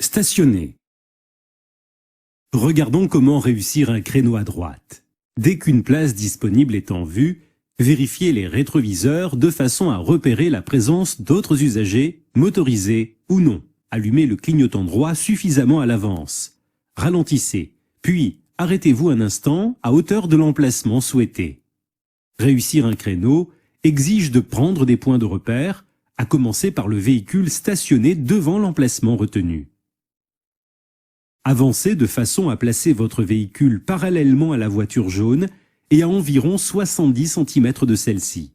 Stationner. Regardons comment réussir un créneau à droite. Dès qu'une place disponible est en vue, vérifiez les rétroviseurs de façon à repérer la présence d'autres usagers, motorisés ou non. Allumez le clignotant droit suffisamment à l'avance. Ralentissez, puis arrêtez-vous un instant à hauteur de l'emplacement souhaité. Réussir un créneau exige de prendre des points de repère, à commencer par le véhicule stationné devant l'emplacement retenu. Avancez de façon à placer votre véhicule parallèlement à la voiture jaune et à environ 70 cm de celle-ci.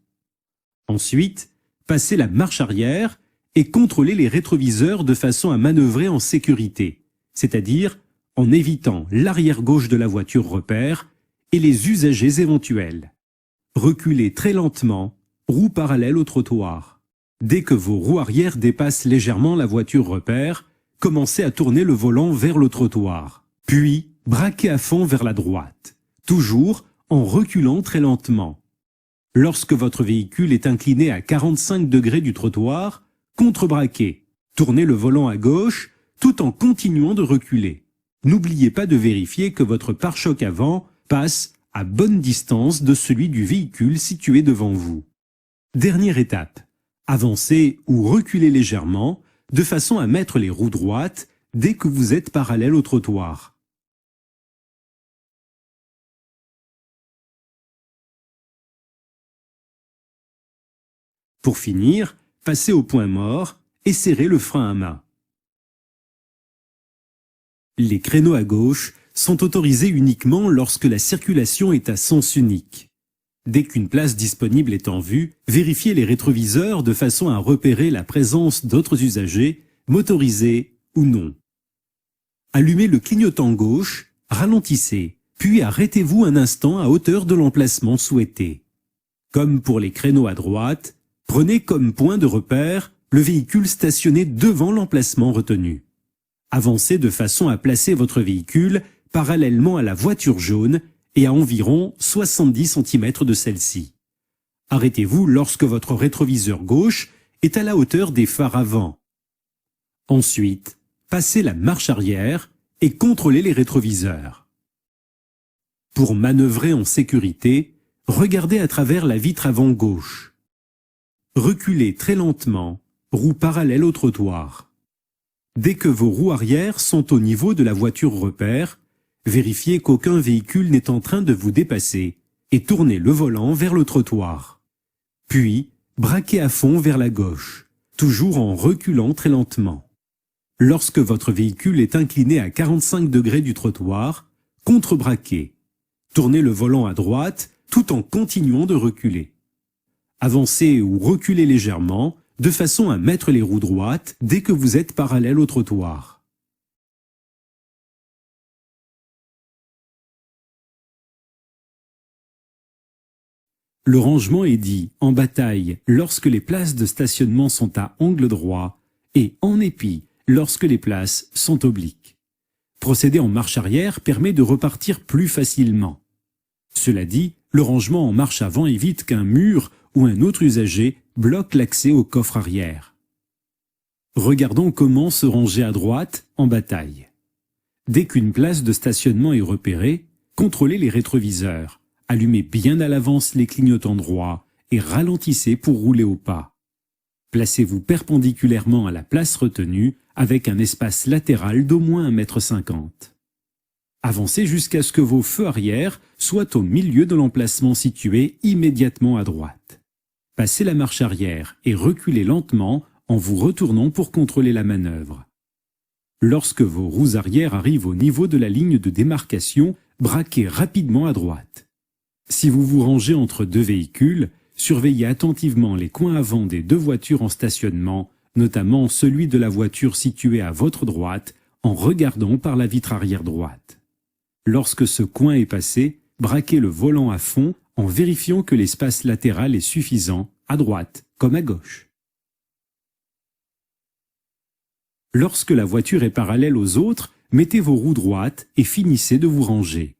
Ensuite, passez la marche arrière et contrôlez les rétroviseurs de façon à manœuvrer en sécurité, c'est-à-dire en évitant l'arrière gauche de la voiture repère et les usagers éventuels. Reculez très lentement, roue parallèle au trottoir. Dès que vos roues arrière dépassent légèrement la voiture repère, commencez à tourner le volant vers le trottoir. Puis, braquez à fond vers la droite, toujours en reculant très lentement. Lorsque votre véhicule est incliné à 45 degrés du trottoir, contre-braquez. Tournez le volant à gauche tout en continuant de reculer. N'oubliez pas de vérifier que votre pare-choc avant passe à bonne distance de celui du véhicule situé devant vous. Dernière étape, avancez ou reculez légèrement de façon à mettre les roues droites dès que vous êtes parallèle au trottoir. Pour finir, passez au point mort et serrez le frein à main. Les créneaux à gauche sont autorisés uniquement lorsque la circulation est à sens unique. Dès qu'une place disponible est en vue, vérifiez les rétroviseurs de façon à repérer la présence d'autres usagers, motorisés ou non. Allumez le clignotant gauche, ralentissez, puis arrêtez-vous un instant à hauteur de l'emplacement souhaité. Comme pour les créneaux à droite, prenez comme point de repère le véhicule stationné devant l'emplacement retenu. Avancez de façon à placer votre véhicule parallèlement à la voiture jaune et à environ 70 cm de celle-ci. Arrêtez-vous lorsque votre rétroviseur gauche est à la hauteur des phares avant. Ensuite, passez la marche arrière et contrôlez les rétroviseurs. Pour manœuvrer en sécurité, regardez à travers la vitre avant gauche. Reculez très lentement, roue parallèle au trottoir. Dès que vos roues arrière sont au niveau de la voiture repère, vérifiez qu'aucun véhicule n'est en train de vous dépasser et tournez le volant vers le trottoir. Puis, braquez à fond vers la gauche, toujours en reculant très lentement. Lorsque votre véhicule est incliné à 45 degrés du trottoir, contre-braquez. Tournez le volant à droite tout en continuant de reculer. Avancez ou reculez légèrement de façon à mettre les roues droites dès que vous êtes parallèle au trottoir. Le rangement est dit en bataille lorsque les places de stationnement sont à angle droit et en épi lorsque les places sont obliques. Procéder en marche arrière permet de repartir plus facilement. Cela dit, le rangement en marche avant évite qu'un mur ou un autre usager bloque l'accès au coffre arrière. Regardons comment se ranger à droite en bataille. Dès qu'une place de stationnement est repérée, contrôlez les rétroviseurs, allumez bien à l'avance les clignotants droits et ralentissez pour rouler au pas. Placez-vous perpendiculairement à la place retenue avec un espace latéral d'au moins 1,50 m. Avancez jusqu'à ce que vos feux arrière soient au milieu de l'emplacement situé immédiatement à droite. Passez la marche arrière et reculez lentement en vous retournant pour contrôler la manœuvre. Lorsque vos roues arrière arrivent au niveau de la ligne de démarcation, braquez rapidement à droite. Si vous vous rangez entre deux véhicules, surveillez attentivement les coins avant des deux voitures en stationnement, notamment celui de la voiture située à votre droite, en regardant par la vitre arrière droite. Lorsque ce coin est passé, braquez le volant à fond en vérifiant que l'espace latéral est suffisant, à droite comme à gauche. Lorsque la voiture est parallèle aux autres, mettez vos roues droites et finissez de vous ranger.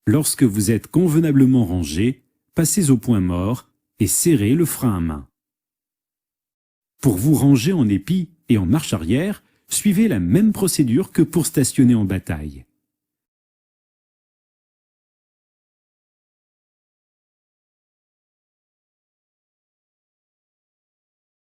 Lorsque vous êtes convenablement rangé, passez au point mort et serrez le frein à main. Pour vous ranger en épi et en marche arrière, suivez la même procédure que pour stationner en bataille.